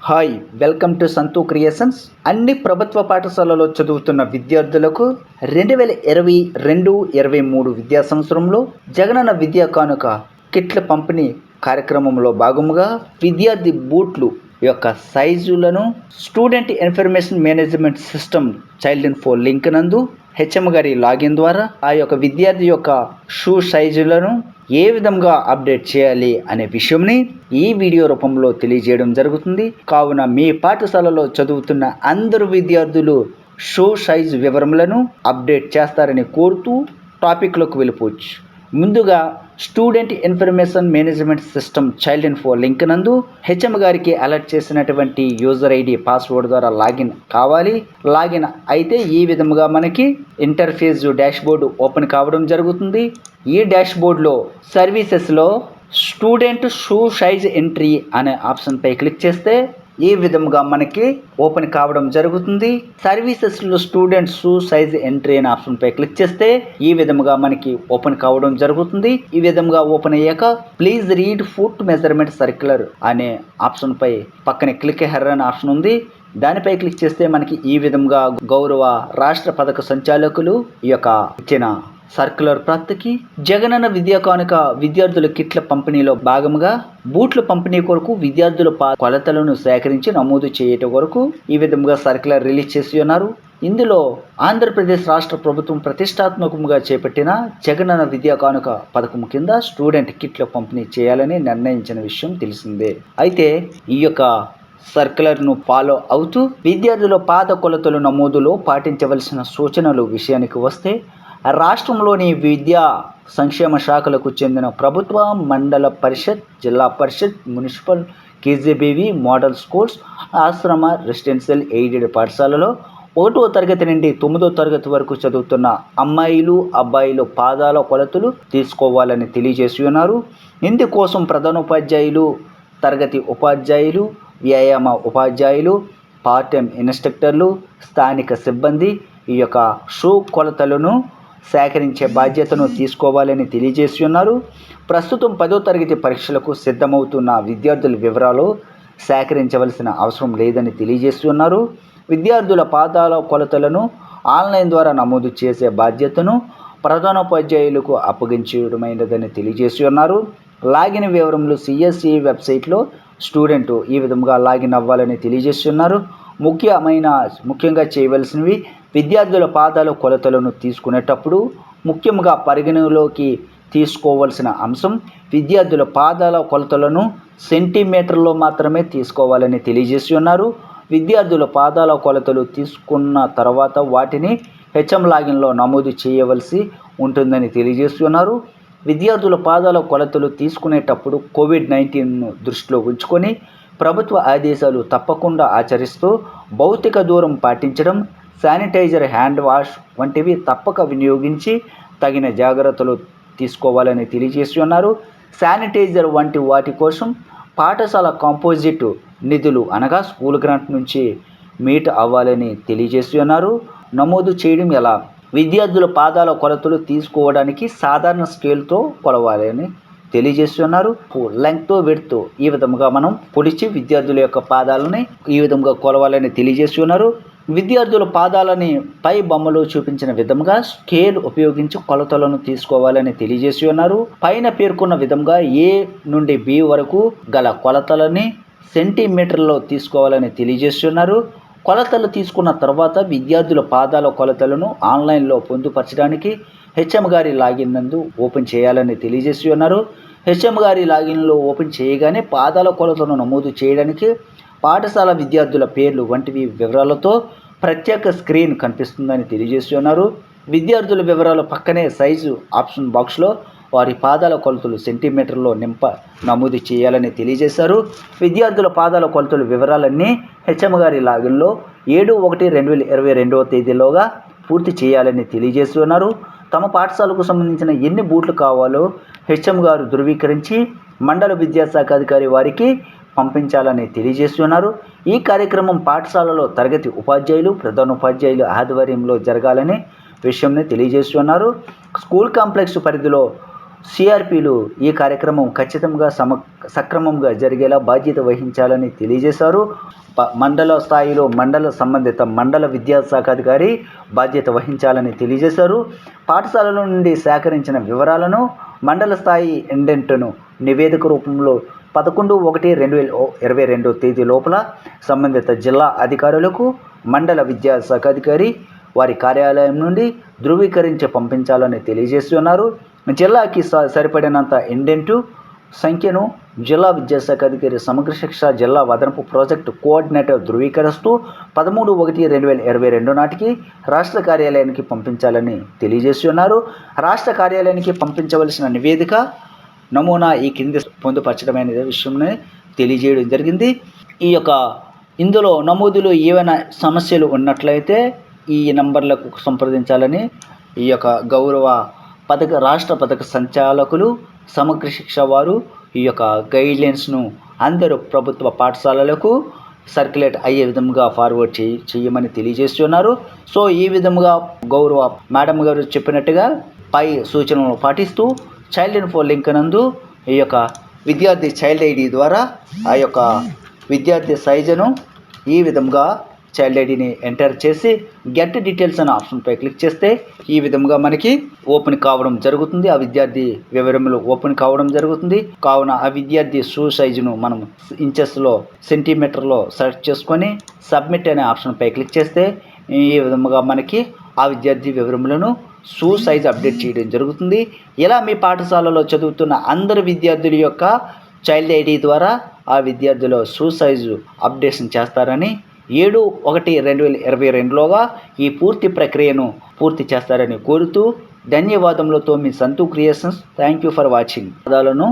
Hi, welcome to Santhu creations. అన్ని ప్రభుత్వ పాఠశాలలో చదువుతున్న విద్యార్థులకు 2022-23 విద్యా సంవత్సరంలో జగనన విద్యా కానుక కిట్ల పంపిణీ కార్యక్రమంలో భాగముగా విద్యార్థి బూట్లు యొక్క సైజులను student information management system child info link నందు హెచ్ఎం గారి లాగిన్ ద్వారా ఆ యొక్క విద్యార్థి యొక్క షూ సైజులను ఏ విధంగా అప్డేట్ చేయాలి అనే విషయంని ఈ వీడియో రూపంలో తెలియజేయడం జరుగుతుంది. కావున మీ పాఠశాలలో చదువుతున్న అందరు విద్యార్థులు షూ సైజు వివరములను అప్డేట్ చేస్తారని కోరుతూ టాపిక్లోకి వెళ్ళిపోవచ్చు. ముందుగా student information management system child info link నందు హెచ్ఎం గారికి అలర్ట్ చేసినటువంటి యూజర్ ఐడి పాస్వర్డ్ ద్వారా లాగిన్ కావాలి. లాగిన్ అయితే ఈ విధముగా మనకి ఇంటర్ఫేస్ డాష్ బోర్డు ఓపెన్ కావడం జరుగుతుంది. ఈ డాష్ బోర్డులో సర్వీసెస్లో స్టూడెంట్ షూ సైజ్ ఎంట్రీ అనే ఆప్షన్పై క్లిక్ చేస్తే ఈ విధముగా మనకి ఓపెన్ కావడం జరుగుతుంది. సర్వీసెస్లో స్టూడెంట్ షూ సైజ్ ఎంట్రీ అనే ఆప్షన్పై క్లిక్ చేస్తే ఈ విధముగా మనకి ఓపెన్ కావడం జరుగుతుంది. ఈ విధముగా ఓపెన్ అయ్యాక please read foot measurement circular అనే ఆప్షన్పై పక్కనే క్లిక్ హెర్ అనే ఆప్షన్ ఉంది. దానిపై క్లిక్ చేస్తే మనకి ఈ విధంగా గౌరవ రాష్ట్ర పథక సంచాలకులు ఈ యొక్క ఇచ్చిన సర్క్యులర్ ప్రతికి జగనన విద్యా కానుక విద్యార్థుల కిట్ల పంపిణీలో భాగంగా బూట్ల పంపిణీ కొరకు విద్యార్థుల కొలతలను సేకరించి నమోదు చేయటం వరకు ఈ విధంగా సర్క్యులర్ రిలీజ్ చేసి ఉన్నారు. ఇందులో ఆంధ్రప్రదేశ్ రాష్ట్ర ప్రభుత్వం ప్రతిష్టాత్మకంగా చేపట్టిన జగనన విద్యా కానుక పథకం కింద స్టూడెంట్ కిట్ల పంపిణీ చేయాలని నిర్ణయించిన విషయం తెలిసిందే. అయితే ఈ యొక్క సర్క్యులర్ను ఫాలో అవుతూ విద్యార్థుల పాద కొలతలు నమోదులో పాటించవలసిన సూచనలు విషయానికి వస్తే రాష్ట్రంలోని విద్యా సంక్షేమ శాఖలకు చెందిన ప్రభుత్వ, మండల పరిషత్, జిల్లా పరిషత్, మున్సిపల్, కేజీబీవి మోడల్ స్కూల్స్, ఆశ్రమ, రెసిడెన్షియల్ ఎయిడెడ్ పాఠశాలలో 1వ తరగతి నుండి 9వ తరగతి వరకు చదువుతున్న అమ్మాయిలు, అబ్బాయిలు పాదాల కొలతలు తీసుకోవాలని తెలియజేసి ఉన్నారు. ఇందుకోసం ప్రధానోపాధ్యాయులు, తరగతి ఉపాధ్యాయులు, వ్యాయామ ఉపాధ్యాయులు, పార్ట్ టైం ఇన్స్ట్రక్టర్లు, స్థానిక సిబ్బంది ఈ యొక్క షూ కొలతలను సేకరించే బాధ్యతను తీసుకోవాలని తెలియజేసి ఉన్నారు. ప్రస్తుతం 10వ తరగతి పరీక్షలకు సిద్ధమవుతున్న విద్యార్థుల వివరాలు సేకరించవలసిన అవసరం లేదని తెలియజేసి ఉన్నారు. విద్యార్థుల పాదాల కొలతలను ఆన్లైన్ ద్వారా నమోదు చేసే బాధ్యతను ప్రధానోపాధ్యాయులకు అప్పగించడమైనదని తెలియజేసి ఉన్నారు. లాగిన్ వివరములు సిఎస్ఈ వెబ్సైట్లో స్టూడెంట్ ఈ విధంగా లాగిన్ అవ్వాలని తెలియజేసి ఉన్నారు. ముఖ్యంగా చేయవలసినవి విద్యార్థుల పాదాల కొలతలను తీసుకునేటప్పుడు ముఖ్యంగా పరిగణలోకి తీసుకోవాల్సిన అంశం విద్యార్థుల పాదాల కొలతలను సెంటీమీటర్లో మాత్రమే తీసుకోవాలని తెలియజేసి ఉన్నారు. విద్యార్థుల పాదాల కొలతలు తీసుకున్న తర్వాత వాటిని హెచ్ఎం లాగిన్లో నమోదు చేయవలసి ఉంటుందని తెలియజేస్తున్నారు. విద్యార్థుల పాదాల కొలతలు తీసుకునేటప్పుడు కోవిడ్-19 దృష్టిలో ఉంచుకొని ప్రభుత్వ ఆదేశాలు తప్పకుండా ఆచరిస్తూ భౌతిక దూరం పాటించడం, శానిటైజర్, హ్యాండ్ వాష్ వంటివి తప్పక వినియోగించి తగిన జాగ్రత్తలు తీసుకోవాలని తెలియజేసి ఉన్నారు. శానిటైజర్ వంటి వాటి కోసం పాఠశాల కాంపోజిట్ నిధులు అనగా స్కూల్ గ్రాంట్ నుంచి మీట్ అవ్వాలని తెలియజేసి ఉన్నారు. నమోదు చేయడం ఎలా? విద్యార్థుల పాదాల కొలతలు తీసుకోవడానికి సాధారణ స్కేల్తో కొలవాలని తెలియజేస్తున్నారు. లెంగ్త్, విడ్త్ ఈ విధంగా మనం పొడిచి విద్యార్థుల యొక్క పాదాలని ఈ విధంగా కొలవాలని తెలియజేస్తున్నారు. విద్యార్థుల పాదాలని పై బొమ్మలో చూపించిన విధంగా స్కేల్ ఉపయోగించి కొలతలను తీసుకోవాలని తెలియజేసి ఉన్నారు. పైన పేర్కొన్న విధంగా ఏ నుండి బి వరకు గల కొలతలని సెంటీమీటర్లో తీసుకోవాలని తెలియజేస్తున్నారు. కొలతలు తీసుకున్న తర్వాత విద్యార్థుల పాదాల కొలతలను ఆన్లైన్లో పొందుపరచడానికి హెచ్ఎం గారి లాగిన్ నందు ఓపెన్ చేయాలని తెలియజేసి ఉన్నారు. హెచ్ఎం గారి లాగిన్లో ఓపెన్ చేయగానే పాదాల కొలతలను నమోదు చేయడానికి పాఠశాల విద్యార్థుల పేర్లు వంటివి వివరాలతో ప్రత్యేక స్క్రీన్ కనిపిస్తుందని తెలియజేసి ఉన్నారు. విద్యార్థుల వివరాల పక్కనే సైజు ఆప్షన్ బాక్స్లో వారి పాదాల కొలతలు సెంటీమీటర్లో నమోదు చేయాలని తెలియజేశారు. విద్యార్థుల పాదాల కొలతల వివరాలన్నీ హెచ్ఎం గారి లాగిన్లో 7/1/2022 తేదీలోగా పూర్తి చేయాలని తెలియజేసి ఉన్నారు. తమ పాఠశాలకు సంబంధించిన ఎన్ని బూట్లు కావాలో హెచ్ఎం గారు ధృవీకరించి మండల విద్యాశాఖ అధికారి వారికి పంపించాలని తెలియజేస్తున్నారు. ఈ కార్యక్రమం పాఠశాలలో తరగతి ఉపాధ్యాయులు, ప్రధానోపాధ్యాయులు ఆధ్వర్యంలో జరగాలని విషయంని తెలియజేస్తున్నారు. స్కూల్ కాంప్లెక్స్ పరిధిలో సిఆర్పిలు ఈ కార్యక్రమం ఖచ్చితంగా సక్రమంగా జరిగేలా బాధ్యత వహించాలని తెలియజేశారు. మండల స్థాయిలో సంబంధిత మండల విద్యాశాఖాధికారి బాధ్యత వహించాలని తెలియజేశారు. పాఠశాలల నుండి సేకరించిన వివరాలను మండల స్థాయి ఇండెంట్ను నివేదిక రూపంలో 11/1/2022 తేదీ లోపల సంబంధిత జిల్లా అధికారులకు మండల విద్యాశాఖాధికారి వారి కార్యాలయం నుండి ధృవీకరించి పంపించాలని తెలియజేస్తున్నారు. జిల్లాకి సరిపడినంత ఇండెంటు సంఖ్యను జిల్లా విద్యాశాఖ అధికారి సమగ్ర శిక్ష జిల్లా అదనపు ప్రాజెక్టు కోఆర్డినేటర్ ధృవీకరిస్తూ 13/1/2022 నాటికి రాష్ట్ర కార్యాలయానికి పంపించాలని తెలియజేస్తున్నారు. రాష్ట్ర కార్యాలయానికి పంపించవలసిన నివేదిక నమూనా ఈ కింది పొందుపరచడమైన విషయంలో తెలియజేయడం జరిగింది. ఇందులో నమోదులో ఏవైనా సమస్యలు ఉన్నట్లయితే ఈ నంబర్లకు సంప్రదించాలని గౌరవ రాష్ట్ర పథక సంచాలకులు సమగ్ర శిక్ష వారు గైడ్లైన్స్ను అందరూ ప్రభుత్వ పాఠశాలలకు సర్క్యులేట్ అయ్యే విధంగా ఫార్వర్డ్ చేయమని తెలియజేస్తున్నారు. సో ఈ విధముగా గౌరవ మేడం గారు చెప్పినట్టుగా పై సూచనలు పాటిస్తూ చైల్డ్ ఇన్ఫో లింక్ నందు విద్యార్థి చైల్డ్ ఐడి ద్వారా విద్యార్థి సైజును ఈ విధంగా చైల్డ్ ఐడిని ఎంటర్ చేసి గెట్ డీటెయిల్స్ అనే ఆప్షన్పై క్లిక్ చేస్తే ఈ విధంగా మనకి ఓపెన్ కావడం జరుగుతుంది. ఆ విద్యార్థి వివరములు ఓపెన్ కావడం జరుగుతుంది. కావున ఆ విద్యార్థి షూ సైజును మనం ఇంచెస్లో సెంటీమీటర్లో సెలెక్ట్ చేసుకొని సబ్మిట్ అనే ఆప్షన్పై క్లిక్ చేస్తే ఈ విధంగా మనకి ఆ విద్యార్థి వివరములను షూ సైజ్ అప్డేట్ చేయడం జరుగుతుంది. ఇలా మీ పాఠశాలలో చదువుతున్న అందరు విద్యార్థుల చైల్డ్ ఐడి ద్వారా ఆ విద్యార్థుల షూ సైజు అప్డేషన్ చేస్తారని 7/1/2022లోగా ఈ పూర్తి ప్రక్రియను పూర్తి చేస్తారని కోరుతూ ధన్యవాదములతో మీ సంతు creations. Thank you for watching. పదాలను